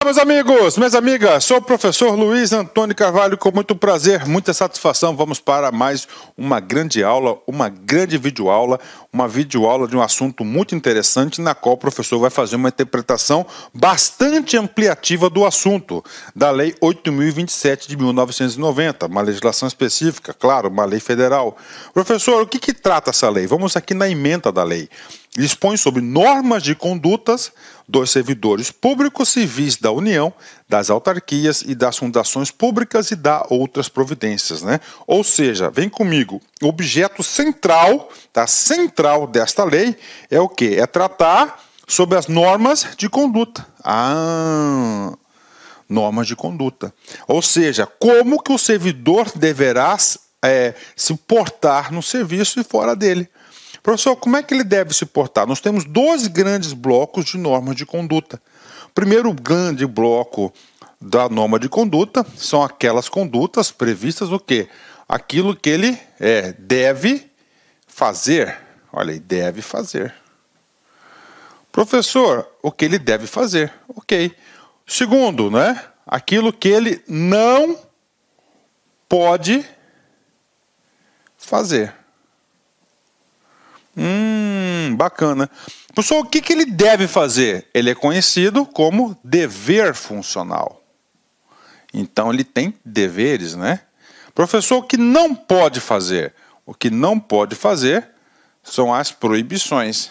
Meus amigos, minhas amigas, sou o professor Luiz Antônio Carvalho, com muito prazer, muita satisfação. Vamos para mais uma grande aula, uma grande videoaula, uma videoaula de um assunto muito interessante, na qual o professor vai fazer uma interpretação bastante ampliativa do assunto, da Lei 8.027 de 1990, uma legislação específica, claro, uma lei federal. Professor, o que trata essa lei? Vamos aqui na ementa da lei. Dispõe sobre normas de condutas dos servidores públicos civis da União, das autarquias e das fundações públicas e dá outras providências, né? Ou seja, vem comigo, o objeto central, central desta lei é o quê? É tratar sobre as normas de conduta. Normas de conduta. Ou seja, como que o servidor deverá se portar no serviço e fora dele. Professor, como é que ele deve se portar? Nós temos dois grandes blocos de normas de conduta. O primeiro grande bloco da norma de conduta são aquelas condutas previstas o quê? Aquilo que ele deve fazer. Olha aí, deve fazer. Professor, o que ele deve fazer? Ok. Segundo, né? Aquilo que ele não pode fazer. Bacana. Professor, o que ele deve fazer? Ele é conhecido como dever funcional. Então, ele tem deveres, né? Professor, o que não pode fazer? O que não pode fazer são as proibições.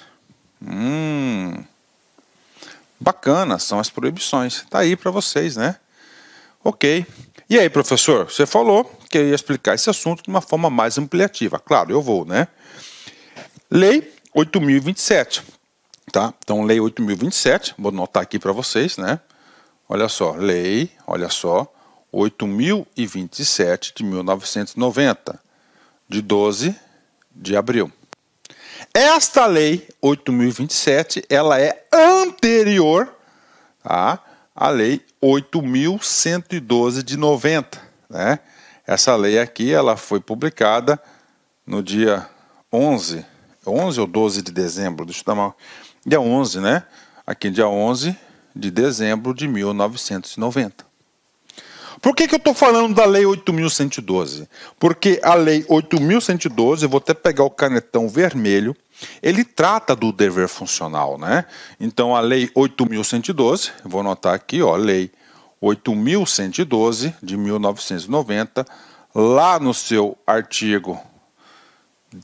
Bacana, são as proibições. Está aí para vocês, né? Ok. E aí, professor, você falou que eu ia explicar esse assunto de uma forma mais ampliativa. Claro, eu vou, né? Lei 8.027, tá? Então, Lei 8.027, vou anotar aqui para vocês, né? Olha só, Lei, 8.027 de 1990, de 12 de abril. Esta Lei 8.027, ela é anterior, tá, à Lei 8.112 de 90, né? Essa lei aqui, ela foi publicada no dia 11 ou 12 de dezembro, deixa eu dar uma... Dia 11, né? Aqui, dia 11 de dezembro de 1990. Por que eu estou falando da Lei 8.112? Porque a Lei 8.112, eu vou até pegar o canetão vermelho, ele trata do dever funcional, né? Então, a Lei 8.112, vou anotar aqui, ó, Lei 8.112 de 1990, lá no seu artigo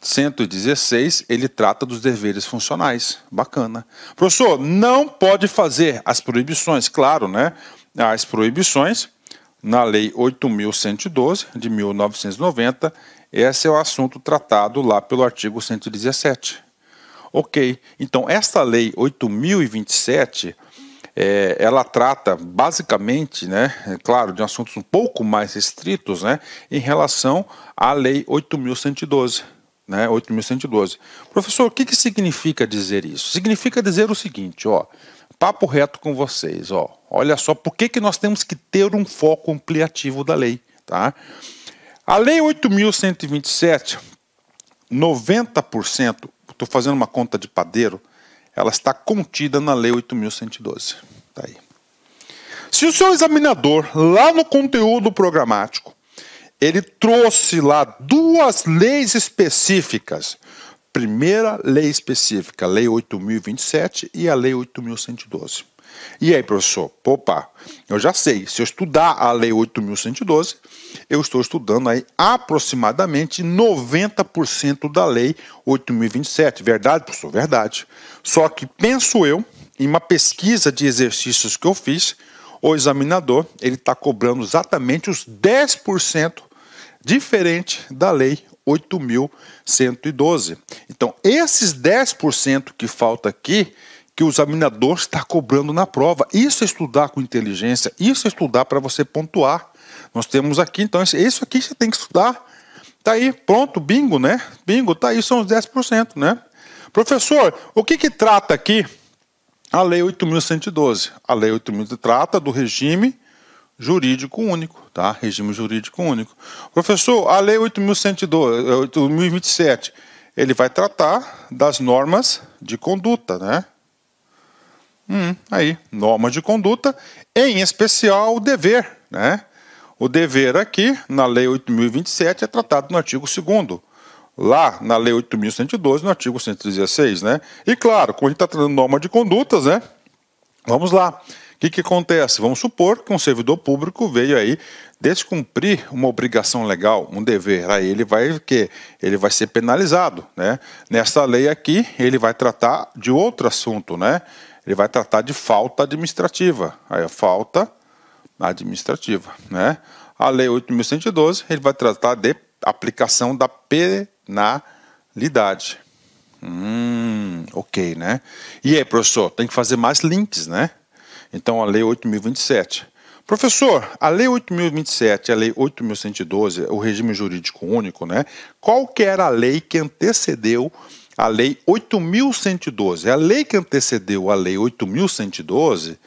116, ele trata dos deveres funcionais. Bacana. Professor, não pode fazer as proibições, claro, né? As proibições, na Lei 8.112, de 1990, esse é o assunto tratado lá pelo artigo 117. Ok. Então, esta Lei 8.027, ela trata basicamente, né, claro, de assuntos um pouco mais restritos, né, em relação à Lei 8.112. Né, 8.112. Professor, o que significa dizer isso? Significa dizer o seguinte, ó, papo reto com vocês, ó, olha só, por que nós temos que ter um foco ampliativo da lei, tá? A Lei 8.127, 90%, estou fazendo uma conta de padeiro, ela está contida na Lei 8.112, tá aí. Se o seu examinador, lá no conteúdo programático, ele trouxe lá duas leis específicas. Primeira lei específica, Lei 8.027 e a Lei 8.112. E aí, professor? Opa, eu já sei, se eu estudar a Lei 8.112, eu estou estudando aí aproximadamente 90% da Lei 8.027. Verdade, professor? Verdade. Só que penso eu, em uma pesquisa de exercícios que eu fiz, o examinador, ele está cobrando exatamente os 10% diferente da Lei 8.112. Então, esses 10% que falta aqui, que o examinador está cobrando na prova, isso é estudar com inteligência, isso é estudar para você pontuar. Nós temos aqui, então, isso aqui você tem que estudar. Tá aí, pronto, bingo, né? Bingo, tá aí, são os 10%, né? Professor, o que trata aqui a Lei 8.112? A Lei 8.000 trata do regime jurídico único, tá? Regime jurídico único. Professor, a Lei 8.127, ele vai tratar das normas de conduta, né? Aí, normas de conduta, em especial o dever, né? O dever aqui, na Lei 8.027, é tratado no artigo 2º. Lá, na Lei 8.112, no artigo 116, né? E claro, quando a gente está tratando norma de condutas, né? Vamos lá. O que acontece? Vamos supor que um servidor público veio aí descumprir uma obrigação legal, um dever. Aí ele vai ser penalizado, né? Nessa lei aqui, ele vai tratar de outro assunto, né? Ele vai tratar de falta administrativa. Aí a falta administrativa, né? A lei 8.112, ele vai tratar de aplicação da penalidade. Ok, né? E aí, professor, tem que fazer mais links, né? Então, a lei 8.027. Professor, a lei 8.027 e a lei 8.112, o regime jurídico único, né? Qual que era a lei que antecedeu a lei 8.112? A lei que antecedeu a lei 8.112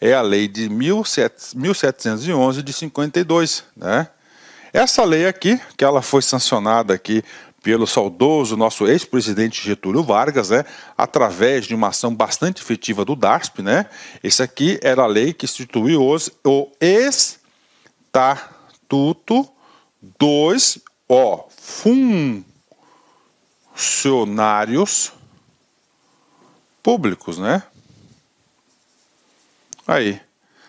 é a lei de 1711 de 52, né? Essa lei aqui, que ela foi sancionada aqui pelo saudoso nosso ex-presidente Getúlio Vargas, né, através de uma ação bastante efetiva do DARSP, né? Esse aqui era a lei que instituiu o Estatuto dos funcionários públicos, né? Aí,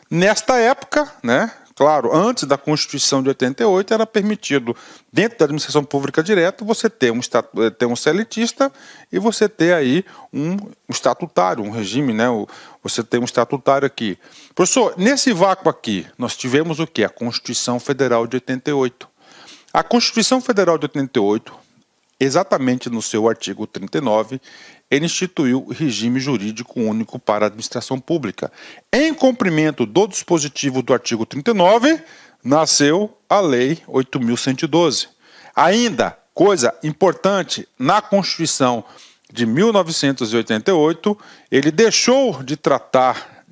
nesta época, né? Claro, antes da Constituição de 88, era permitido, dentro da administração pública direta, você ter um seletista e você ter aí um estatutário, um regime, né? Você tem um estatutário aqui. Professor, nesse vácuo aqui, nós tivemos o quê? A Constituição Federal de 88. A Constituição Federal de 88, exatamente no seu artigo 39, ele instituiu o regime jurídico único para a administração pública. Em cumprimento do dispositivo do artigo 39, nasceu a Lei 8.112. Ainda, coisa importante, na Constituição de 1988, ele deixou de tratar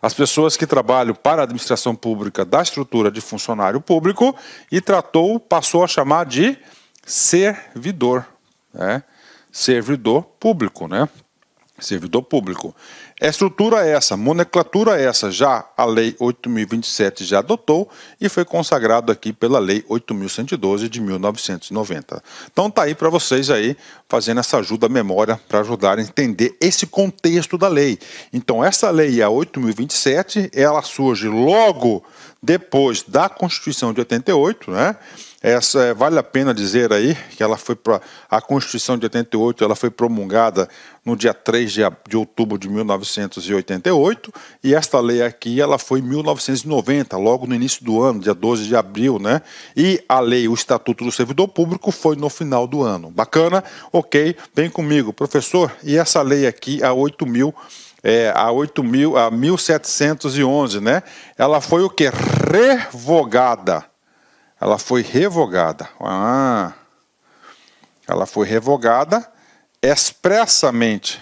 as pessoas que trabalham para a administração pública da estrutura de funcionário público e passou a chamar de servidor, né? Servidor público, né? Servidor público. A estrutura é essa, nomenclatura é essa, já a Lei 8.027 já adotou e foi consagrado aqui pela Lei 8.112 de 1990. Então tá aí para vocês aí, fazendo essa ajuda à memória, para ajudar a entender esse contexto da lei. Então essa lei, a 8.027, ela surge logo depois da Constituição de 88, né? Vale a pena dizer aí que a Constituição de 88 ela foi promulgada no dia 3 de outubro de 1988 e esta lei aqui ela foi em 1990, logo no início do ano, dia 12 de abril, né? E a lei, o Estatuto do Servidor Público, foi no final do ano. Bacana? Ok, vem comigo, professor. E essa lei aqui, a 1711, né? Ela foi o que? Revogada. Ela foi revogada. Ela foi revogada expressamente.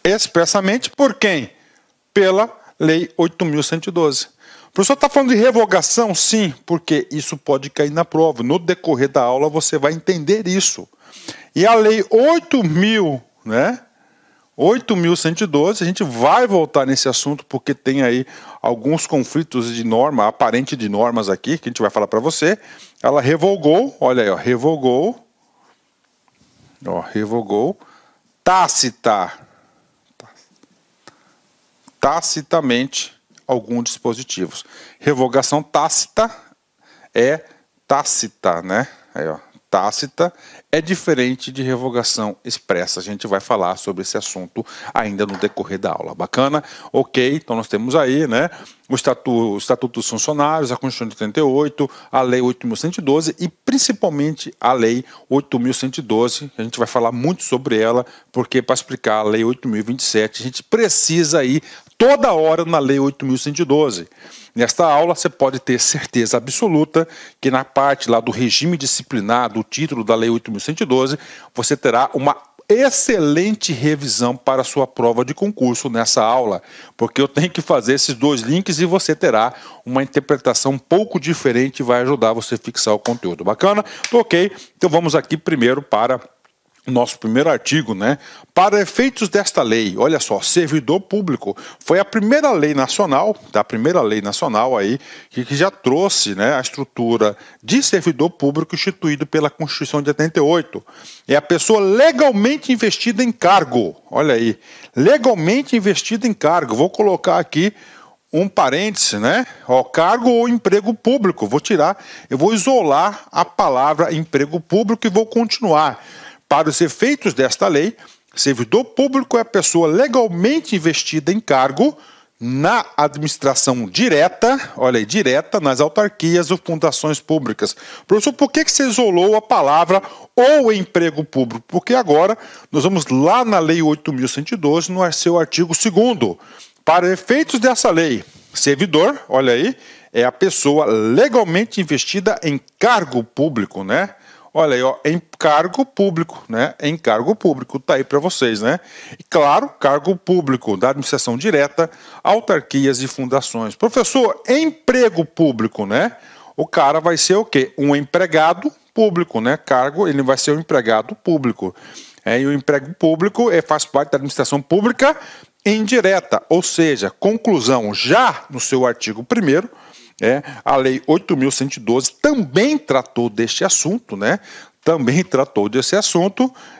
Expressamente por quem? Pela Lei 8.112. O professor está falando de revogação? Sim, porque isso pode cair na prova. No decorrer da aula você vai entender isso. E a Lei 8.000, né? 8.112, a gente vai voltar nesse assunto porque tem aí alguns conflitos de norma, aparente de normas aqui, que a gente vai falar para você. Ela revogou, olha aí, ó, revogou tacitamente alguns dispositivos. Revogação tácita é tácita, né? Aí, ó. Tácita é diferente de revogação expressa. A gente vai falar sobre esse assunto ainda no decorrer da aula. Bacana? Ok, então nós temos aí, né, o Estatuto dos Funcionários, a Constituição de 88, a Lei 8.112 e principalmente a Lei 8.112. A gente vai falar muito sobre ela, porque para explicar a Lei 8.027, a gente precisa ir toda hora na Lei 8.112. Nesta aula você pode ter certeza absoluta que na parte lá do regime disciplinar, do título da Lei 8.112, você terá uma excelente revisão para a sua prova de concurso nessa aula, porque eu tenho que fazer esses dois links e você terá uma interpretação um pouco diferente e vai ajudar você a fixar o conteúdo. Bacana? Ok, então vamos aqui primeiro para nosso primeiro artigo, né? Para efeitos desta lei, olha só, servidor público foi a primeira lei nacional, aí que já trouxe, né, a estrutura de servidor público instituído pela Constituição de 88. É a pessoa legalmente investida em cargo, olha aí, legalmente investida em cargo. Vou colocar aqui um parêntese, né? Ó, cargo ou emprego público. Eu vou isolar a palavra emprego público e vou continuar. Para os efeitos desta lei, servidor público é a pessoa legalmente investida em cargo na administração direta, olha aí, direta, nas autarquias ou fundações públicas. Professor, por que você isolou a palavra ou emprego público? Porque agora nós vamos lá na Lei 8.112, no seu artigo 2º. Para efeitos dessa lei, servidor, olha aí, é a pessoa legalmente investida em cargo público, né? Olha aí, ó, em cargo público, né? Em cargo público, tá aí para vocês, né? E claro, cargo público da administração direta, autarquias e fundações. Professor, emprego público, né? O cara vai ser o quê? Um empregado público, né? Cargo, ele vai ser um empregado público. E o emprego público faz parte da administração pública indireta, ou seja, conclusão, já no seu artigo 1º, a Lei 8.112 também tratou deste assunto, né?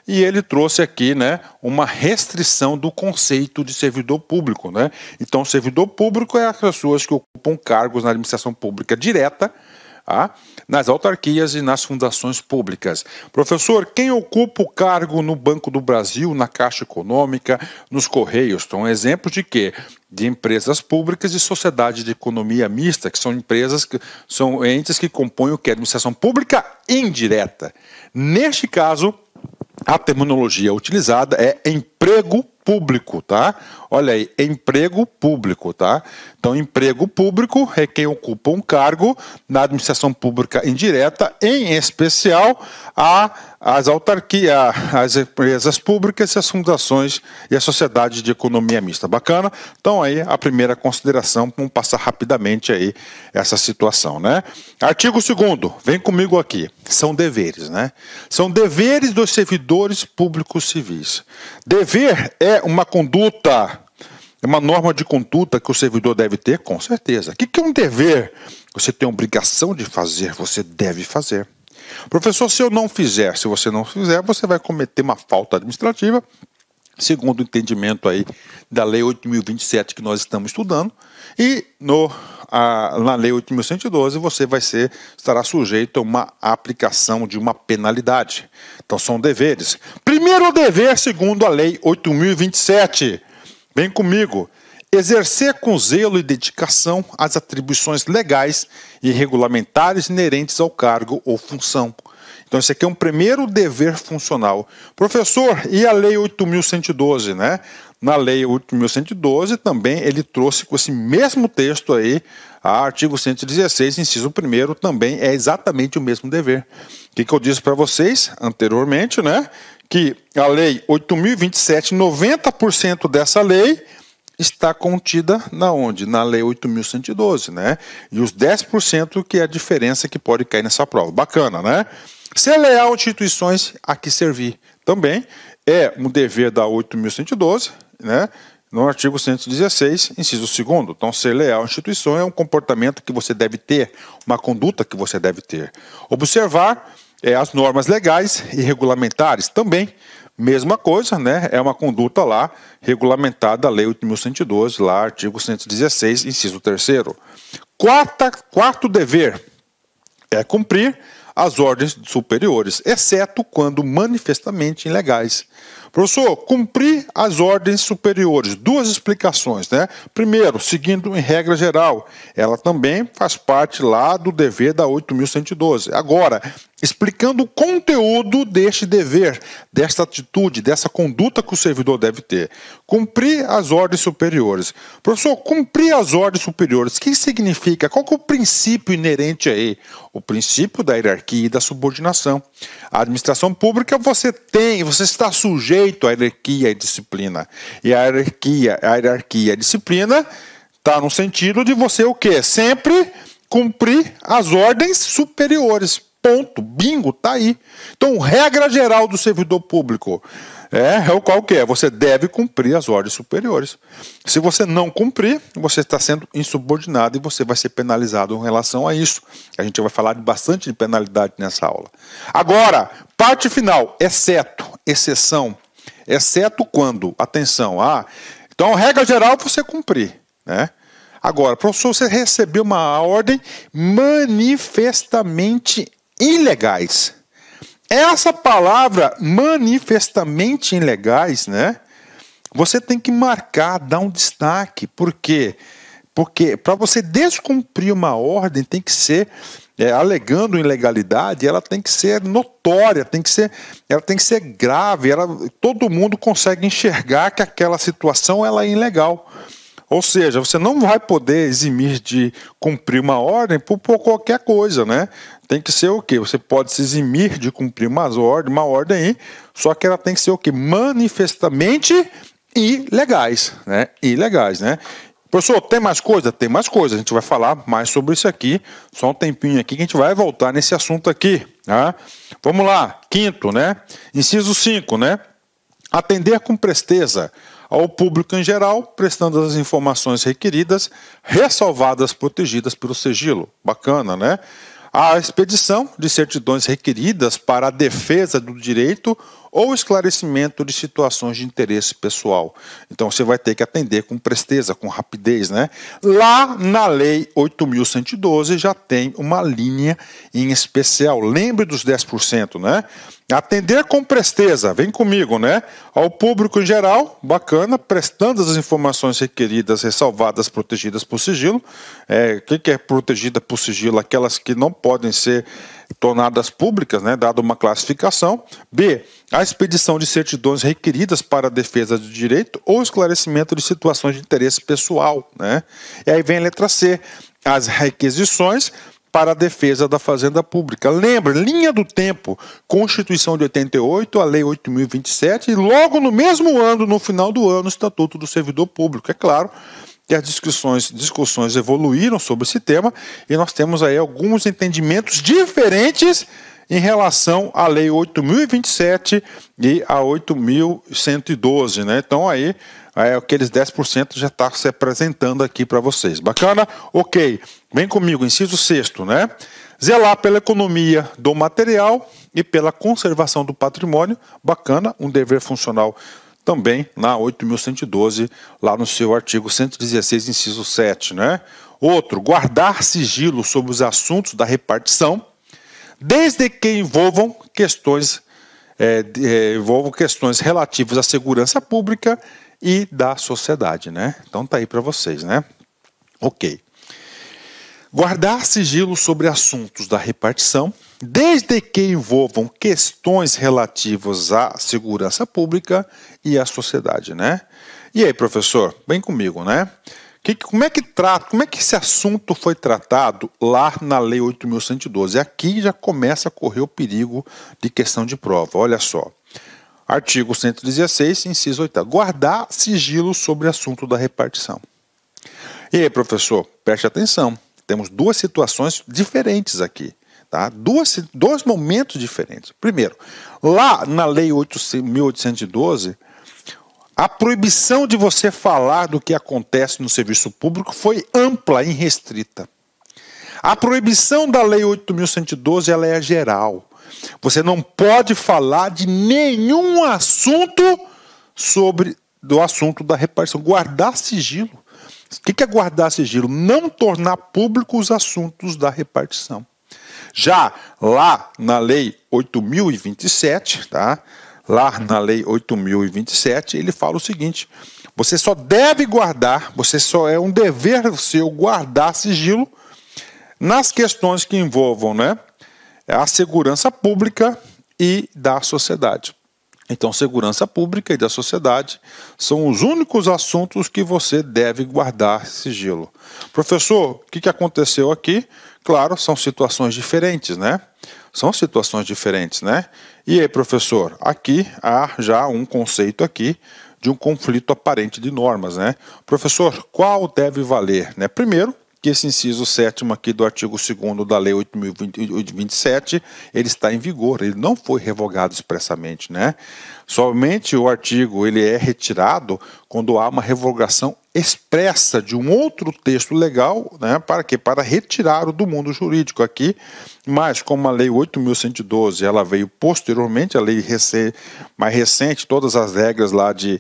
E ele trouxe aqui, né, uma restrição do conceito de servidor público, né? Então, servidor público é as pessoas que ocupam cargos na administração pública direta, nas autarquias e nas fundações públicas. Professor, quem ocupa o cargo no Banco do Brasil, na Caixa Econômica, nos Correios? São exemplos de quê? De empresas públicas e sociedade de economia mista, que são empresas, que são entes que compõem o que? A administração pública indireta. Neste caso, a terminologia utilizada é emprego público, tá? Olha aí, emprego público, tá? Então, emprego público é quem ocupa um cargo na administração pública indireta, em especial as autarquias, as empresas públicas, as fundações e a sociedade de economia mista. Bacana? Então, aí, a primeira consideração, vamos passar rapidamente aí essa situação, né? Artigo 2º, vem comigo aqui, são deveres, né? São deveres dos servidores públicos civis. Dever é uma conduta, é uma norma de conduta que o servidor deve ter, com certeza. O que é um dever? Você tem a obrigação de fazer, você deve fazer. Professor, se você não fizer, você vai cometer uma falta administrativa, segundo o entendimento aí da Lei 8.027 que nós estamos estudando, e na Lei 8.112 você estará sujeito a uma aplicação de uma penalidade. Então são deveres. Primeiro dever, segundo a Lei 8.027, vem comigo, exercer com zelo e dedicação as atribuições legais e regulamentares inerentes ao cargo ou função. Então, esse aqui é um primeiro dever funcional. Professor, e a Lei 8.112, né? Na Lei 8.112 também ele trouxe com esse mesmo texto aí, artigo 116, inciso 1º, também é exatamente o mesmo dever. O que eu disse para vocês anteriormente, né? Que a Lei 8.027, 90% dessa lei está contida na onde? Na Lei 8.112, né? E os 10% que é a diferença que pode cair nessa prova. Bacana, né? Ser leal às instituições a que servir. Também é um dever da 8.112, né? No artigo 116, inciso 2º. Então, ser leal à instituição é um comportamento que você deve ter, uma conduta que você deve ter. Observar as normas legais e regulamentares também. Mesma coisa, né? É uma conduta lá regulamentada da Lei 8.112, lá artigo 116, inciso 3º. Quarto dever é cumprir as ordens superiores, exceto quando manifestamente ilegais. Professor, cumprir as ordens superiores, duas explicações, né? Primeiro, seguindo em regra geral, ela também faz parte lá do dever da 8.112. Agora, explicando o conteúdo deste dever, desta atitude, dessa conduta que o servidor deve ter. Cumprir as ordens superiores. Professor, cumprir as ordens superiores, o que significa? Qual que é o princípio inerente aí? O princípio da hierarquia e da subordinação. A administração pública você está sujeito à hierarquia e disciplina. E a hierarquia e a disciplina está no sentido de você o quê? Sempre cumprir as ordens superiores. Ponto, bingo, tá aí. Então, regra geral do servidor público é o qual que é? Você deve cumprir as ordens superiores. Se você não cumprir, você está sendo insubordinado e você vai ser penalizado em relação a isso. A gente vai falar bastante de penalidade nessa aula. Agora, parte final, exceção, exceto quando, atenção, então regra geral você cumprir, né? Agora, professor, você recebeu uma ordem manifestamente ilegais. Essa palavra manifestamente ilegais, né? Você tem que marcar, dar um destaque. Por quê? Porque para você descumprir uma ordem tem que ser, alegando ilegalidade, ela tem que ser notória, ela tem que ser grave, todo mundo consegue enxergar que aquela situação ela é ilegal. Ou seja, você não vai poder eximir de cumprir uma ordem por qualquer coisa, né? Tem que ser o quê? Você pode se eximir de cumprir uma ordem aí, só que ela tem que ser o quê? Manifestamente ilegais, né? Ilegais, né? Professor, tem mais coisa? Tem mais coisa. A gente vai falar mais sobre isso aqui. Só um tempinho aqui que a gente vai voltar nesse assunto aqui, tá? Vamos lá. Quinto, né? Inciso 5, né? Atender com presteza ao público em geral, prestando as informações requeridas, ressalvadas, protegidas pelo sigilo. Bacana, né? A expedição de certidões requeridas para a defesa do direito ou esclarecimento de situações de interesse pessoal. Então você vai ter que atender com presteza, com rapidez, né? Lá na Lei 8.112 já tem uma linha em especial. Lembre dos 10%, né? Atender com presteza, vem comigo, né? Ao público em geral, bacana, prestando as informações requeridas, ressalvadas, protegidas por sigilo. O que é protegida por sigilo? Aquelas que não podem ser tornadas públicas, né? Dada uma classificação. B, a expedição de certidões requeridas para a defesa do direito ou esclarecimento de situações de interesse pessoal, né? E aí vem a letra C, as requisições para a defesa da fazenda pública. Lembra, linha do tempo, Constituição de 88, a Lei 8.027 e logo no mesmo ano, no final do ano, o Estatuto do Servidor Público. É claro que as discussões evoluíram sobre esse tema e nós temos aí alguns entendimentos diferentes em relação à Lei 8.027 e a 8.112, né? Então aí aqueles 10% já está se apresentando aqui para vocês. Bacana? Ok. Vem comigo, inciso 6º, né? Zelar pela economia do material e pela conservação do patrimônio. Bacana, um dever funcional também na 8.112, lá no seu artigo 116, inciso 7, né? Outro, guardar sigilo sobre os assuntos da repartição, desde que envolvam questões relativas à segurança pública e da sociedade, né? Então tá aí para vocês, né? Ok. Guardar sigilo sobre assuntos da repartição, desde que envolvam questões relativas à segurança pública e à sociedade, né? E aí, professor, vem comigo, né? Como é que esse assunto foi tratado lá na Lei 8.112? Aqui já começa a correr o perigo de questão de prova. Olha só. Artigo 116, inciso 8. Guardar sigilo sobre assunto da repartição. E aí, professor, preste atenção. Temos duas situações diferentes aqui. Tá? Dois momentos diferentes. Primeiro, lá na Lei 8.812, a proibição de você falar do que acontece no serviço público foi ampla e restrita. A proibição da Lei 8.112 ela é geral. Você não pode falar de nenhum assunto do assunto da repartição. Guardar sigilo. O que é guardar sigilo? Não tornar públicos os assuntos da repartição. Já lá na Lei 8.027, tá? Lá na Lei 8.027, ele fala o seguinte: você só deve guardar, é um dever seu guardar sigilo nas questões que envolvam, né, a segurança pública e da sociedade. Então, segurança pública e da sociedade são os únicos assuntos que você deve guardar sigilo. Professor, o que aconteceu aqui? Claro, são situações diferentes, né? São situações diferentes, né? E aí, professor, aqui há já um conceito aqui de um conflito aparente de normas, né? Professor, qual deve valer? Né? Primeiro, que esse inciso 7º aqui do artigo 2º da Lei 8.027, ele está em vigor, ele não foi revogado expressamente, né? Somente o artigo ele é retirado quando há uma revogação expressa de um outro texto legal, né? Para quê? Para retirá-lo do mundo jurídico aqui, mas como a Lei 8.112, ela veio posteriormente, a lei mais recente, todas as regras lá de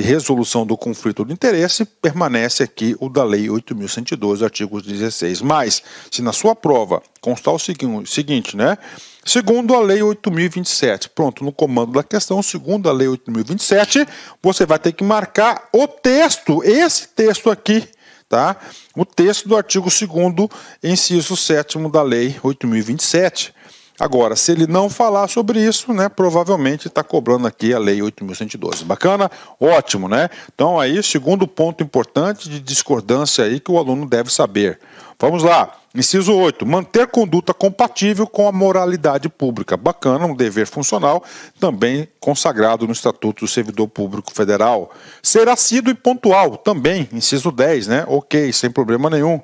resolução do conflito de interesse, permanece aqui o da Lei 8.112, artigo 16. Mas, se na sua prova constar o seguinte, né? Segundo a Lei 8.027, pronto, no comando da questão, segundo a Lei 8.027, você vai ter que marcar o texto, esse texto aqui, tá? O texto do artigo 2º, inciso 7º da Lei 8.027. Agora, se ele não falar sobre isso, né, provavelmente está cobrando aqui a Lei 8.112. Bacana? Ótimo, né? Então, aí, segundo ponto importante de discordância aí que o aluno deve saber. Vamos lá. Inciso 8. Manter conduta compatível com a moralidade pública. Bacana, um dever funcional, também consagrado no Estatuto do Servidor Público Federal. Ser assíduo e pontual, também. Inciso 10, né? Ok, sem problema nenhum.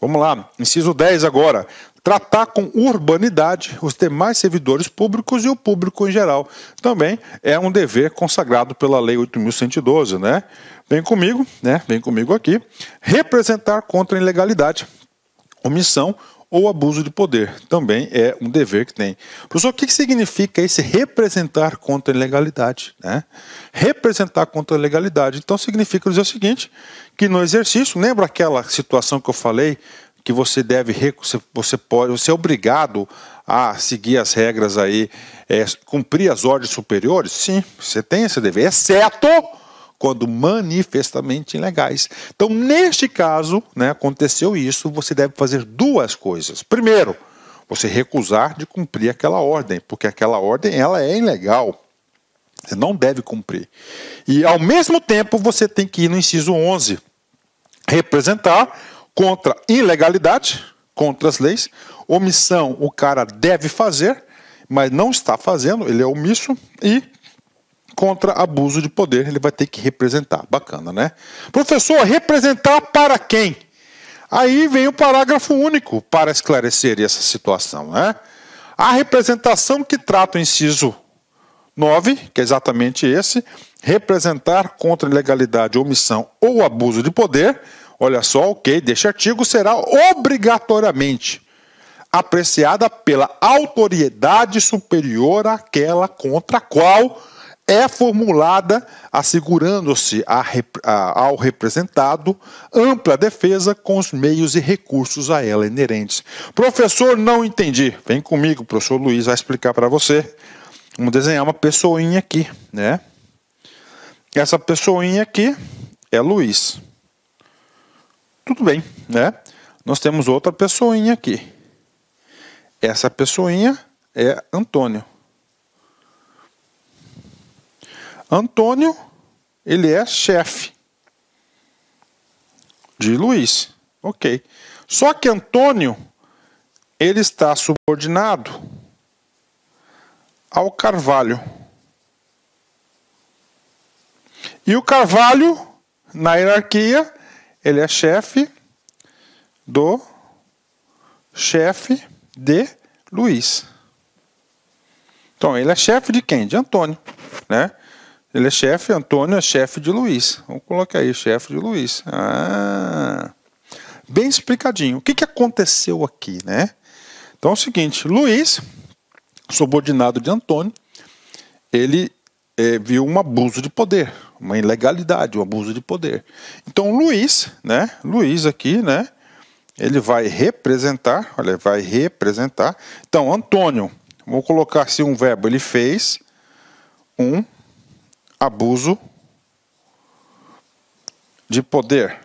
Vamos lá. Inciso 10 agora. Tratar com urbanidade os demais servidores públicos e o público em geral. Também é um dever consagrado pela Lei 8.112, né? Vem comigo, né? Vem comigo aqui. Representar contra a ilegalidade, omissão ou abuso de poder. Também é um dever que tem. Professor, o que significa esse representar contra a ilegalidade, né? Representar contra a ilegalidade. Então significa dizer o seguinte, que no exercício, lembra aquela situação que eu falei, que você é obrigado a seguir as regras aí, cumprir as ordens superiores? Sim, você tem esse dever, exceto quando manifestamente ilegais. Então, neste caso, né, aconteceu isso, você deve fazer duas coisas. Primeiro, você recusar de cumprir aquela ordem, porque aquela ordem ela é ilegal. Você não deve cumprir. E, ao mesmo tempo, você tem que ir no inciso 11, representar contra ilegalidade, contra as leis. Omissão o cara deve fazer, mas não está fazendo, ele é omisso. E contra abuso de poder, ele vai ter que representar. Bacana, né? Professor, representar para quem? Aí vem o parágrafo único para esclarecer essa situação, né? A representação que trata o inciso 9, que é exatamente esse, representar contra ilegalidade, omissão ou abuso de poder. Olha só, ok, deste artigo será obrigatoriamente apreciada pela autoridade superior àquela contra a qual é formulada, assegurando-se ao representado ampla defesa com os meios e recursos a ela inerentes. Professor, não entendi. Vem comigo, o professor Luiz vai explicar para você. Vamos desenhar uma pessoinha aqui, né? Essa pessoinha aqui é Luiz. Tudo bem, né? Nós temos outra pessoinha aqui. Essa pessoinha é Antônio. Antônio, ele é chefe de Luiz. Ok. Só que Antônio, ele está subordinado ao Carvalho. E o Carvalho, na hierarquia, ele é chefe de Luiz. Então, ele é chefe de quem? De Antônio, né? Ele é chefe, Antônio é chefe de Luiz. Vamos colocar aí, chefe de Luiz. Bem explicadinho. O que aconteceu aqui, né? Então é o seguinte, Luiz, subordinado de Antônio, ele viu um abuso de poder, uma ilegalidade, um abuso de poder. Então Luiz, né? Luiz aqui, né? Ele vai representar, olha, vai representar. Então Antônio, vou colocar assim um verbo, ele fez um abuso de poder.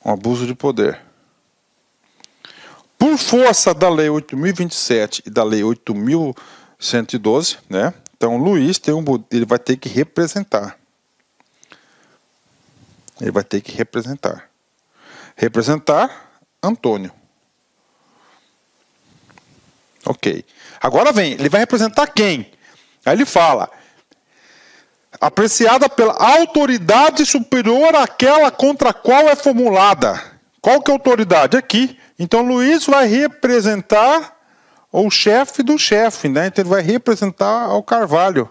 Um abuso de poder. Por força da Lei 8.027 e da Lei 8.112, né? Então, Luiz ele vai ter que representar. Ele vai ter que representar. Representar Antônio. Ok. Agora vem, ele vai representar quem? Aí ele fala, apreciada pela autoridade superior àquela contra a qual é formulada. Qual que é a autoridade? Aqui. Então, Luiz vai representar o chefe do chefe, né? Então, ele vai representar ao Carvalho.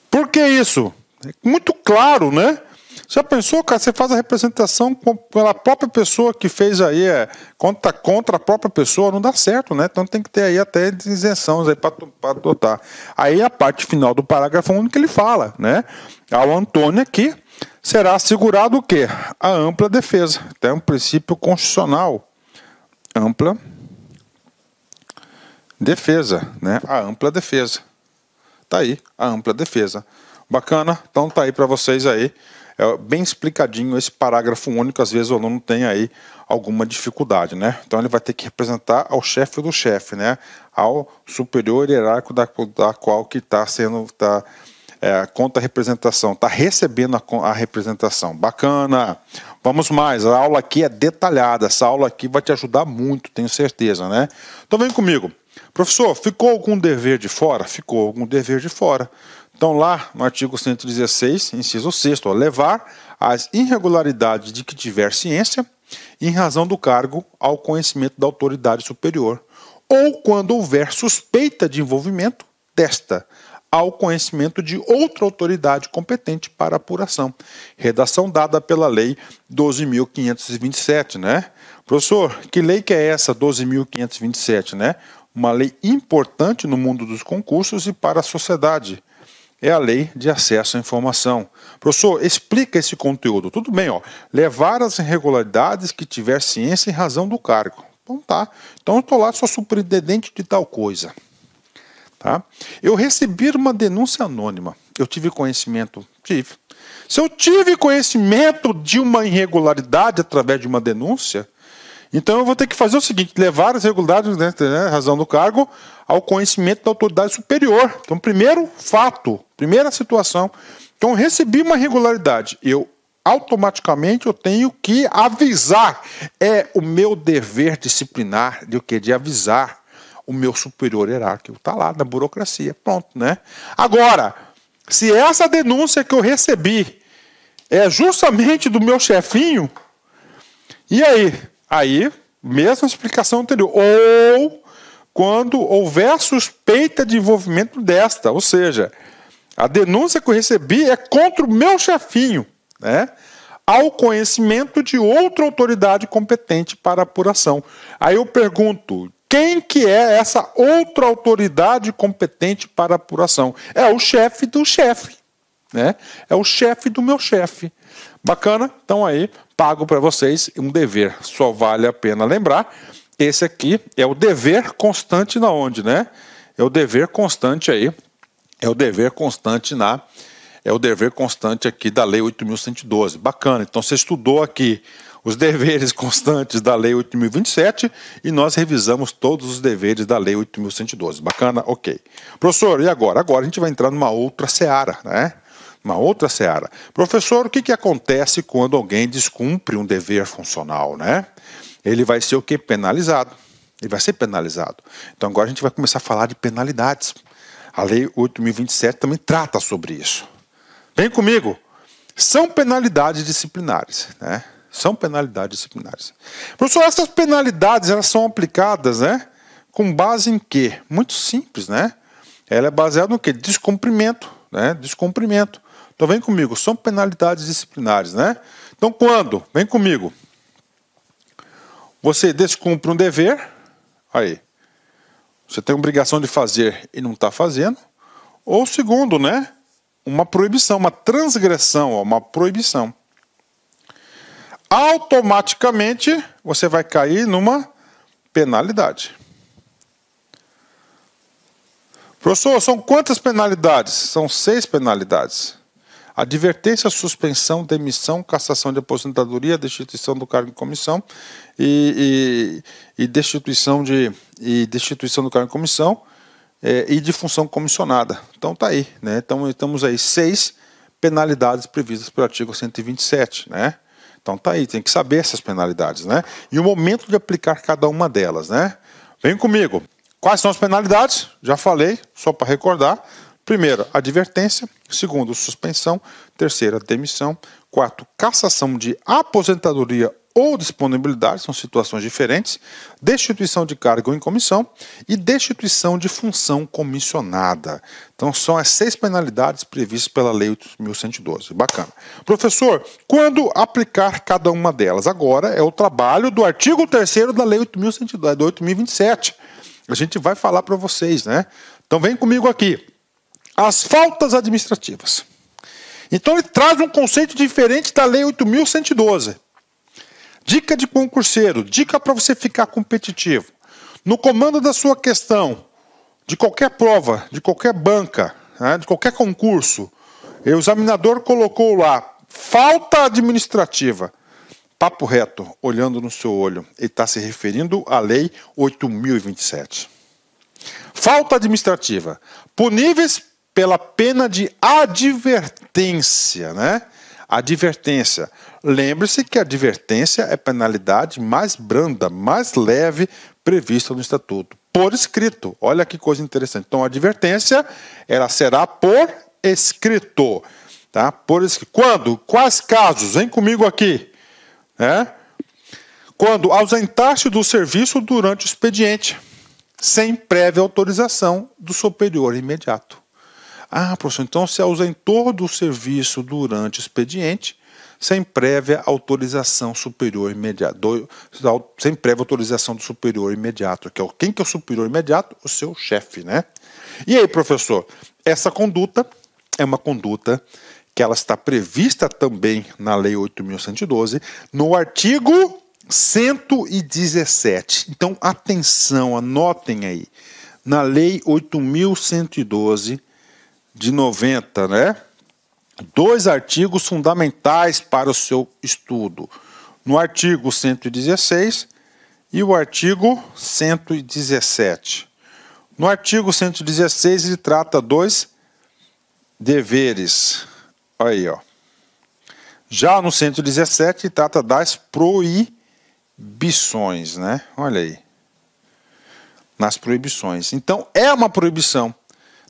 Por que isso? É muito claro, né? Já pensou, cara? Você faz a representação pela própria pessoa que fez aí, contra a própria pessoa, não dá certo, né? Então tem que ter aí até isenções aí para adotar. Aí a parte final do parágrafo único ele fala, né? Ao Antônio aqui será assegurado o quê? A ampla defesa. Então é um princípio constitucional. Ampla defesa, né? A ampla defesa. Tá aí, a ampla defesa. Bacana? Então tá aí para vocês aí. É bem explicadinho esse parágrafo único, às vezes o aluno tem aí alguma dificuldade, né? Então ele vai ter que representar ao chefe do chefe, né? Ao superior hierárquico da qual que está sendo, contra a representação, está recebendo a representação. Bacana! Vamos mais, a aula aqui é detalhada, essa aula aqui vai te ajudar muito, tenho certeza, né? Então vem comigo. Professor, ficou algum dever de fora? Ficou algum dever de fora. Então, lá no artigo 116, inciso 6º, levar as irregularidades de que tiver ciência, em razão do cargo, ao conhecimento da autoridade superior, ou quando houver suspeita de envolvimento desta, ao conhecimento de outra autoridade competente para apuração. Redação dada pela Lei 12.527, né? Professor, que lei que é essa, 12.527, né? Uma lei importante no mundo dos concursos e para a sociedade. É a lei de acesso à informação. Professor, explica esse conteúdo. Tudo bem, ó. Levar as irregularidades que tiver ciência em razão do cargo. Então tá. Então eu estou lá, sou superintendente de tal coisa. Tá? Eu recebi uma denúncia anônima. Eu tive conhecimento? Tive. Se eu tive conhecimento de uma irregularidade através de uma denúncia, então eu vou ter que fazer o seguinte, levar as irregularidades, né, razão do cargo, ao conhecimento da autoridade superior. Então, primeiro fato, primeira situação. Então, recebi uma irregularidade. Eu automaticamente eu tenho que avisar. É o meu dever disciplinar de o quê? De avisar o meu superior hierárquico. Está lá na burocracia. Pronto, né? Agora, se essa denúncia que eu recebi é justamente do meu chefinho, e aí? Aí, mesma explicação anterior. Ou quando houver suspeita de envolvimento desta, ou seja, a denúncia que eu recebi é contra o meu chefinho, né? Ao conhecimento de outra autoridade competente para apuração. Aí eu pergunto, quem que é essa outra autoridade competente para apuração? É o chefe do chefe, né? É o chefe do meu chefe. Bacana? Então aí, pago para vocês um dever. Só vale a pena lembrar, esse aqui é o dever constante na onde, né? É o dever constante aí, é o dever constante aqui da Lei 8.112. Bacana, então você estudou aqui os deveres constantes da Lei 8.027 e nós revisamos todos os deveres da Lei 8.112. Bacana? Ok. Professor, e agora? Agora a gente vai entrar numa outra seara, né? Uma outra seara. Professor, o que acontece quando alguém descumpre um dever funcional, né? Ele vai ser o quê? Penalizado. Ele vai ser penalizado. Então agora a gente vai começar a falar de penalidades. A Lei 8.027 também trata sobre isso. Vem comigo. São penalidades disciplinares, né? São penalidades disciplinares. Professor, essas penalidades elas são aplicadas, né? Com base em quê? Muito simples, né? Ela é baseada no quê? Descumprimento, né? Descumprimento. Então vem comigo, são penalidades disciplinares, né? Então quando? Vem comigo. Você descumpre um dever, aí, você tem a obrigação de fazer e não está fazendo. Ou segundo, né? Uma proibição, uma transgressão, uma proibição. Automaticamente você vai cair numa penalidade. Professor, são quantas penalidades? São 6 penalidades. Advertência, suspensão, demissão, cassação de aposentadoria, destituição do cargo em comissão e destituição do cargo em comissão e de função comissionada. Então tá aí, né? Então estamos aí 6 penalidades previstas pelo artigo 127, né? Então tá aí, tem que saber essas penalidades, né? E o momento de aplicar cada uma delas, né? Vem comigo. Quais são as penalidades? Já falei, só para recordar. Primeiro, advertência. Segundo, suspensão. Terceira, demissão. Quarto, cassação de aposentadoria ou disponibilidade, são situações diferentes. Destituição de cargo ou incomissão e destituição de função comissionada. Então, são as 6 penalidades previstas pela Lei 8.112. Bacana. Professor, quando aplicar cada uma delas? Agora é o trabalho do artigo 3º da Lei 8.112, do 8.027. A gente vai falar para vocês, né? Então, vem comigo aqui. As faltas administrativas. Então, ele traz um conceito diferente da Lei 8.112. Dica de concurseiro, dica para você ficar competitivo. No comando da sua questão, de qualquer prova, de qualquer banca, né, de qualquer concurso, o examinador colocou lá, falta administrativa. Papo reto, olhando no seu olho, ele está se referindo à Lei 8.027. Falta administrativa, puníveis pela pena de advertência, né? Advertência. Lembre-se que a advertência é a penalidade mais branda, mais leve prevista no Estatuto. Por escrito. Olha que coisa interessante. Então, a advertência, ela será por escrito. Tá? Por escrito. Quando? Quais casos? Vem comigo aqui. Quando ausentar-se do serviço durante o expediente, sem prévia autorização do superior imediato. Ah, professor, então se ausentou do serviço durante o expediente, sem prévia autorização superior imediato, sem prévia autorização do superior imediato. Quem que é o superior imediato? O seu chefe, né? E aí, professor, essa conduta é uma conduta que ela está prevista também na Lei 8.112, no artigo 117. Então, atenção, anotem aí. Na Lei 8.112 de 90, né? 2 artigos fundamentais para o seu estudo. No artigo 116 e o artigo 117. No artigo 116 ele trata 2 deveres. Aí, ó. Já no 117 trata das proibições, né? Olha aí. Nas proibições. Então, é uma proibição,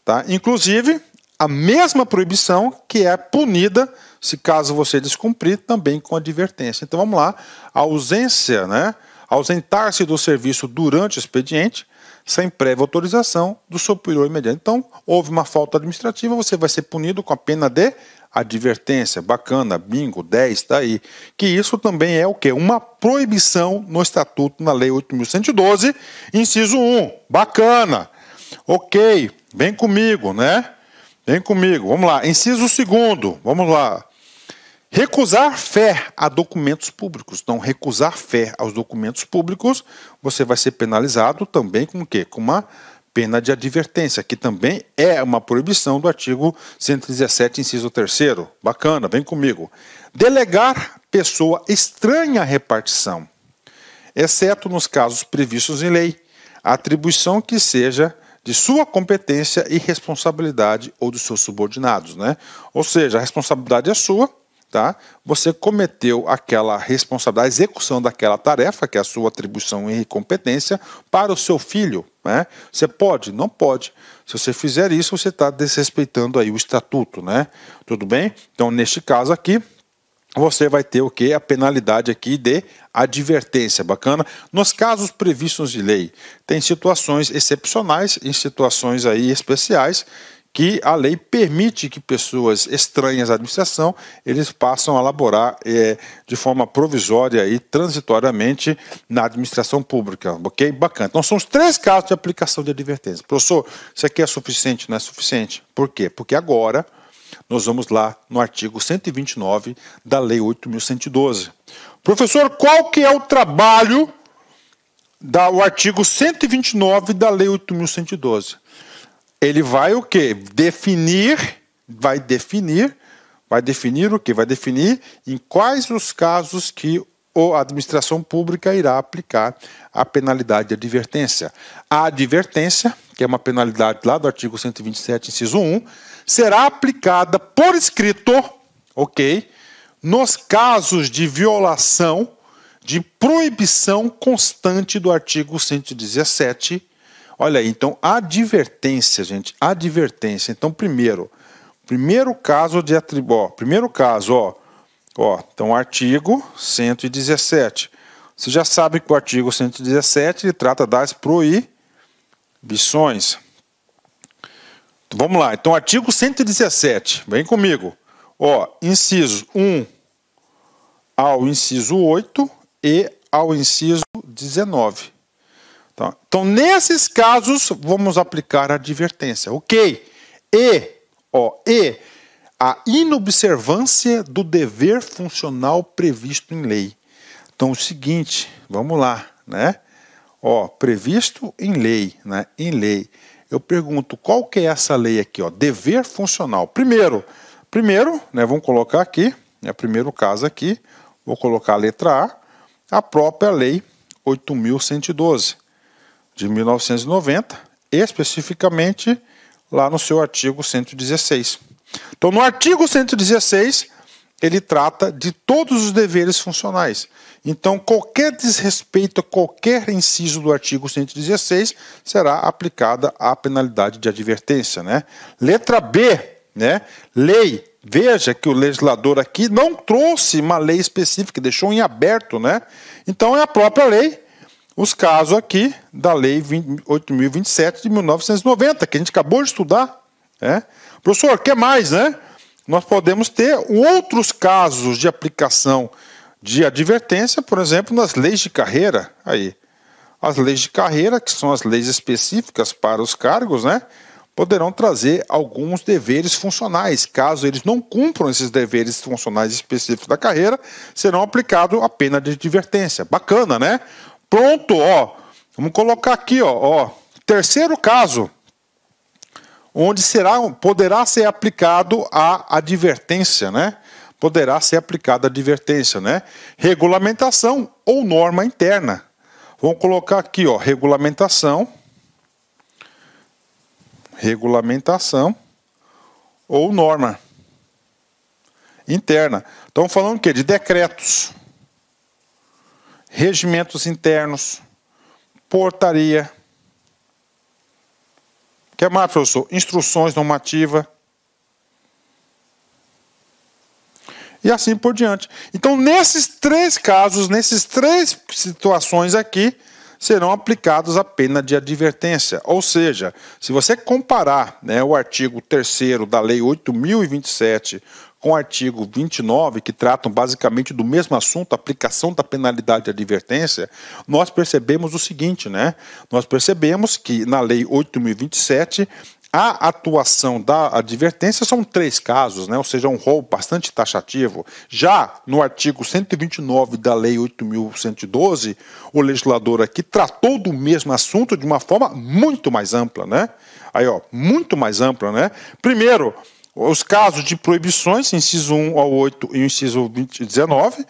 tá? Inclusive, a mesma proibição que é punida, se caso você descumprir, também com advertência. Então, vamos lá. A ausência, né? Ausentar-se do serviço durante o expediente, sem prévia autorização do superior imediato. Então, houve uma falta administrativa, você vai ser punido com a pena de advertência. Bacana, bingo, 10, tá aí. Que isso também é o quê? Uma proibição no Estatuto, na Lei 8.112, inciso 1. Bacana. Ok, vem comigo, né? Vem comigo, vamos lá. Inciso 2, vamos lá. Recusar fé a documentos públicos. Então, recusar fé aos documentos públicos, você vai ser penalizado também com o quê? Com uma pena de advertência, que também é uma proibição do artigo 117, inciso 3º. Bacana, vem comigo. Delegar pessoa estranha à repartição, exceto nos casos previstos em lei, a atribuição que seja de sua competência e responsabilidade ou dos seus subordinados, né? Ou seja, a responsabilidade é sua, tá? Você cometeu aquela responsabilidade, a execução daquela tarefa, que é a sua atribuição e competência, para o seu filho, né? Você pode? Não pode. Se você fizer isso, você está desrespeitando aí o estatuto, né? Tudo bem? Então, neste caso aqui, você vai ter o quê? A penalidade aqui de advertência. Bacana? Nos casos previstos de lei, tem situações excepcionais e situações aí especiais que a lei permite que pessoas estranhas à administração, eles passam a laborar de forma provisória e transitoriamente na administração pública. Ok? Bacana. Então, são os 3 casos de aplicação de advertência. Professor, isso aqui é suficiente? Não é suficiente? Por quê? Porque agora nós vamos lá no artigo 129 da Lei 8.112. Professor, qual que é o trabalho do artigo 129 da Lei 8.112? Ele vai o quê? Vai definir o quê? Vai definir em quais os casos que a administração pública irá aplicar a penalidade de advertência. A advertência, que é uma penalidade lá do artigo 127, inciso 1, será aplicada por escrito, ok, nos casos de violação de proibição constante do artigo 117, Olha aí, então, advertência, gente, advertência. Então, primeiro caso de atribuição, primeiro caso, então, artigo 117. Você já sabe que o artigo 117 ele trata das proibições. Então, vamos lá, então, artigo 117, vem comigo. Inciso 1 ao inciso 8 e ao inciso 19. Então, nesses casos, vamos aplicar a advertência. Ok? E a inobservância do dever funcional previsto em lei. Então, o seguinte, vamos lá, né? Previsto em lei, né? Em lei. Eu pergunto, qual que é essa lei aqui, Dever funcional. Primeiro, né, vamos colocar aqui, primeiro caso aqui, vou colocar a letra A, a própria lei 8.112. De 1990, especificamente lá no seu artigo 116. Então, no artigo 116, ele trata de todos os deveres funcionais. Então, qualquer desrespeito a qualquer inciso do artigo 116 será aplicada a penalidade de advertência, né? Letra B, né? Lei. Veja que o legislador aqui não trouxe uma lei específica, deixou em aberto, né? Então, é a própria lei. Os casos aqui da Lei 8.027 de 1990, que a gente acabou de estudar. Professor, o que mais, né? Nós podemos ter outros casos de aplicação de advertência, por exemplo, nas leis de carreira. Aí, as leis de carreira, que são as leis específicas para os cargos, né? Poderão trazer alguns deveres funcionais. Caso eles não cumpram esses deveres funcionais específicos da carreira, serão aplicados a pena de advertência. Bacana, né? Pronto, vamos colocar aqui, terceiro caso, onde poderá ser aplicado a advertência, né? Poderá ser aplicada a advertência, né? Regulamentação ou norma interna. Vamos colocar aqui, regulamentação ou norma interna. Estamos falando o quê? De decretos, regimentos internos, portaria. O que mais, professor? Instruções normativas. E assim por diante. Então, nesses três casos, nessas três situações aqui, serão aplicados a pena de advertência. Ou seja, se você comparar, né, o artigo 3º da Lei 8.027 com o artigo 29, que tratam basicamente do mesmo assunto, aplicação da penalidade de advertência, nós percebemos o seguinte, né? Nós percebemos que na Lei 8.027, a atuação da advertência são 3 casos, né? Ou seja, um rol bastante taxativo. Já no artigo 129 da Lei 8.112, o legislador aqui tratou do mesmo assunto de uma forma muito mais ampla, né? Aí, muito mais ampla, né? Primeiro, os casos de proibições, inciso 1 ao 8 e inciso 19,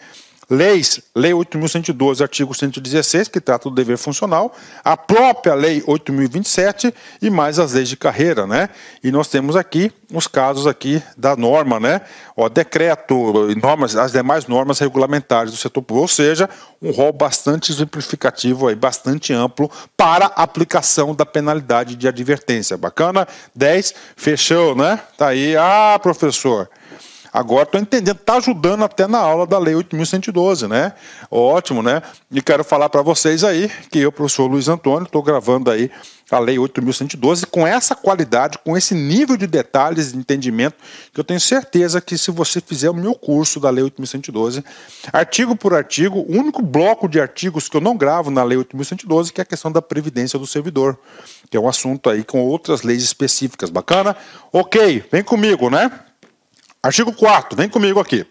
Lei 8.112, artigo 116, que trata do dever funcional, a própria Lei 8.027 e mais as leis de carreira, né? E nós temos aqui os casos aqui da norma, né? Decreto, normas, as demais normas regulamentares do setor público, ou seja, um rol bastante exemplificativo, aí, bastante amplo para a aplicação da penalidade de advertência. Bacana? 10, fechou, né? Tá aí, professor. Agora estou entendendo, está ajudando até na aula da Lei 8.112, né? Ótimo, né? E quero falar para vocês aí que eu, professor Luiz Antônio, estou gravando aí a Lei 8.112 com essa qualidade, com esse nível de detalhes de entendimento, que eu tenho certeza que se você fizer o meu curso da Lei 8.112, artigo por artigo, o único bloco de artigos que eu não gravo na Lei 8.112, que é a questão da previdência do servidor, que é um assunto aí com outras leis específicas. Bacana? Ok, vem comigo, né? Artigo 4º, vem comigo aqui.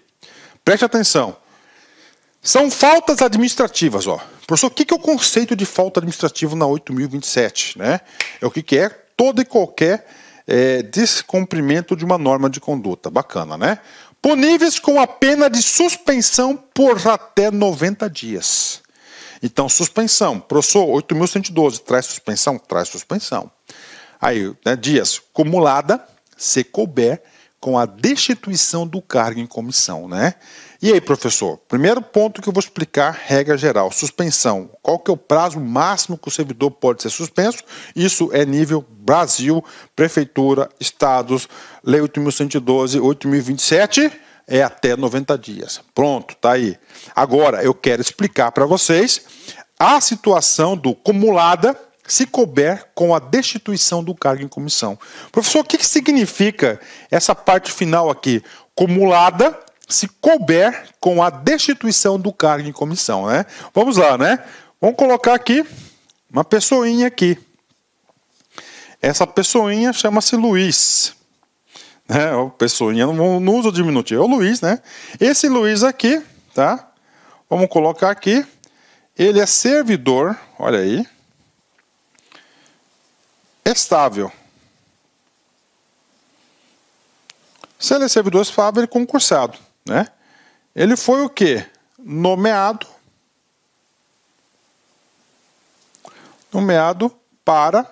Preste atenção. São faltas administrativas, Professor, o que é o conceito de falta administrativa na 8.027, né? É o que é todo e qualquer descumprimento de uma norma de conduta. Bacana, né? Puníveis com a pena de suspensão por até 90 dias. Então, suspensão. Professor, 8.112, traz suspensão? Traz suspensão. Aí, né, dias, cumulada, se couber, com a destituição do cargo em comissão, né? E aí, professor? Primeiro ponto que eu vou explicar, regra geral, suspensão. Qual que é o prazo máximo que o servidor pode ser suspenso? Isso é nível Brasil, Prefeitura, Estados, Lei 8.112, 8.027, é até 90 dias. Pronto, tá aí. Agora, eu quero explicar para vocês a situação do cumulada, se couber com a destituição do cargo em comissão. Professor, o que significa essa parte final aqui? Cumulada, se couber com a destituição do cargo em comissão, né? Vamos lá, né? Vamos colocar aqui uma pessoinha aqui. Essa pessoinha chama-se Luiz. Né? Pessoinha, não usa o diminutivo, é o Luiz, né? Esse Luiz aqui, tá? Vamos colocar aqui. Ele é servidor, olha aí. Estável. Se ele é servidor estável, ele é concursado, né? Ele foi o quê? Nomeado para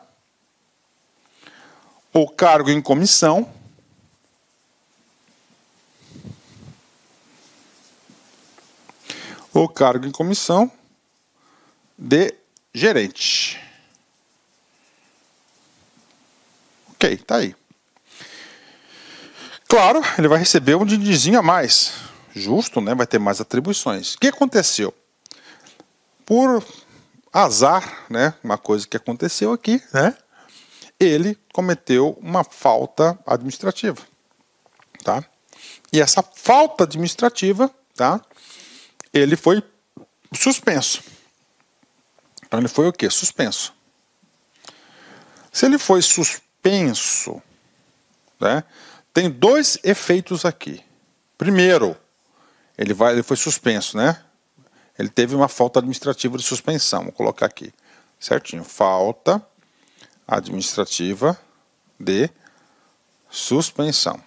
o cargo em comissão de gerente. Ok, tá aí. Claro, ele vai receber um dinheirinho a mais. Justo, né? Vai ter mais atribuições. O que aconteceu? Por azar, né? Uma coisa que aconteceu aqui, né? Ele cometeu uma falta administrativa, tá? E essa falta administrativa, tá? Ele foi suspenso. Então ele foi o quê? Suspenso. Se ele foi suspenso, né? Tem dois efeitos aqui. Primeiro, ele foi suspenso, né? Ele teve uma falta administrativa de suspensão. Vou colocar aqui, certinho. Falta administrativa de suspensão.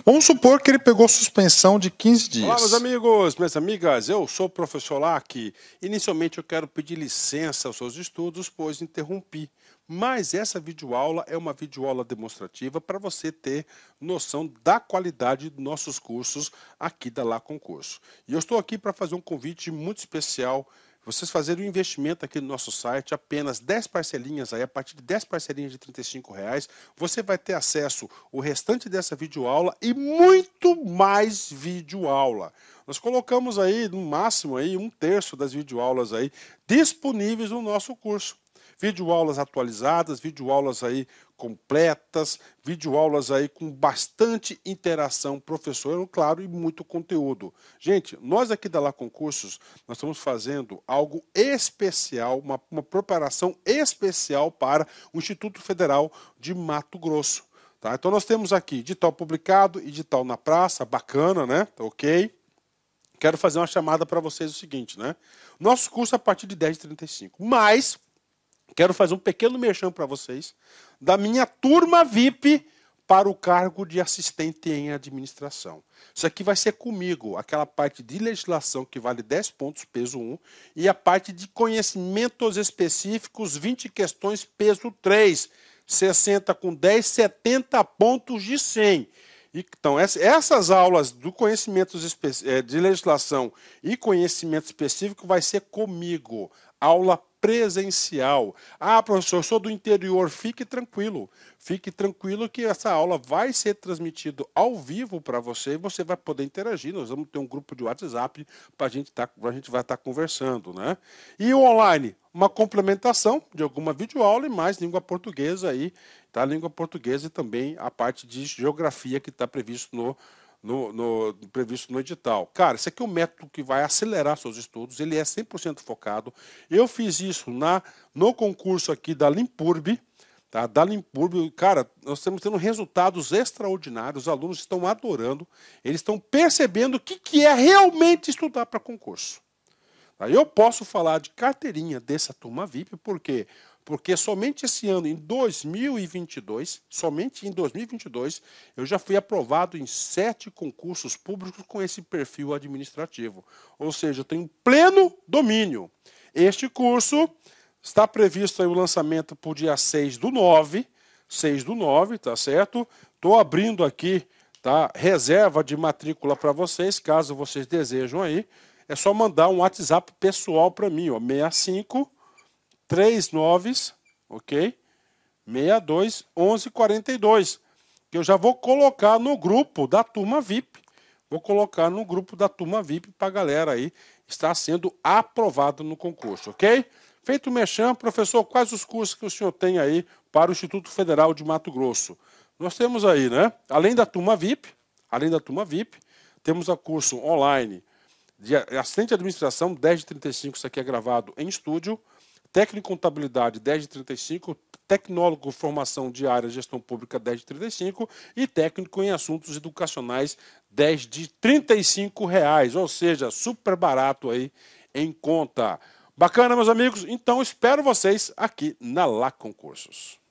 Vamos supor que ele pegou suspensão de 15 dias. Olá, meus amigos, minhas amigas. Eu sou o professor Lac. Inicialmente eu quero pedir licença aos seus estudos, pois interrompi. Mas essa videoaula é uma videoaula demonstrativa para você ter noção da qualidade dos nossos cursos aqui da Lá Concurso. E eu estou aqui para fazer um convite muito especial. Vocês fazerem um investimento aqui no nosso site, apenas 10 parcelinhas aí, a partir de 10 parcelinhas de R$35, você vai ter acesso ao restante dessa videoaula e muito mais videoaula. Nós colocamos aí, no máximo, aí, 1/3 das videoaulas aí disponíveis no nosso curso. Videoaulas atualizadas, videoaulas aí completas, videoaulas aí com bastante interação, professor, claro, e muito conteúdo. Gente, nós aqui da Lá Concursos, nós estamos fazendo algo especial, uma preparação especial para o Instituto Federal de Mato Grosso. Tá? Então nós temos aqui edital publicado, edital na praça, bacana, né? Tá ok? Quero fazer uma chamada para vocês o seguinte, né? Nosso curso é a partir de R$10,35, mas quero fazer um pequeno merchan para vocês da minha turma VIP para o cargo de assistente em administração. Isso aqui vai ser comigo, aquela parte de legislação que vale 10 pontos, peso 1, e a parte de conhecimentos específicos, 20 questões, peso 3, 60 com 10, 70 pontos de 100. Então, essas aulas do conhecimento de legislação e conhecimento específico vai ser comigo. Aula presencial. Ah, professor, eu sou do interior. Fique tranquilo. Fique tranquilo que essa aula vai ser transmitida ao vivo para você e você vai poder interagir. Nós vamos ter um grupo de WhatsApp para a gente vai estar conversando, né? E o online, uma complementação de alguma videoaula e mais língua portuguesa aí, tá? Língua portuguesa e também a parte de geografia que está previsto no edital. Cara, esse aqui é um método que vai acelerar seus estudos, ele é 100% focado. Eu fiz isso no concurso aqui da Limpurb, tá? Da Limpurb, cara, nós estamos tendo resultados extraordinários, os alunos estão adorando, eles estão percebendo o que é realmente estudar para concurso. Tá? Eu posso falar de carteirinha dessa turma VIP, por quê? Porque somente esse ano, em 2022, eu já fui aprovado em 7 concursos públicos com esse perfil administrativo. Ou seja, eu tenho pleno domínio. Este curso está previsto aí o lançamento para o dia 6/9, tá certo? Estou abrindo aqui tá? Reserva de matrícula para vocês, caso vocês desejam aí. É só mandar um WhatsApp pessoal para mim, ó, 65 39, ok? 62 11 42. Que eu já vou colocar no grupo da turma VIP. Vou colocar no grupo da turma VIP para a galera aí estar sendo aprovado no concurso, ok? Feito o merchan, professor, quais os cursos que o senhor tem aí para o Instituto Federal de Mato Grosso? Nós temos aí, né? Além da turma VIP, temos o curso online de assistente de administração, 10h35, isso aqui é gravado em estúdio, técnico em contabilidade, 10h35, tecnólogo formação de área de gestão pública, 10h35 e técnico em assuntos educacionais, 10h35 reais, ou seja, super barato aí em conta. Bacana, meus amigos? Então espero vocês aqui na Lá Concursos.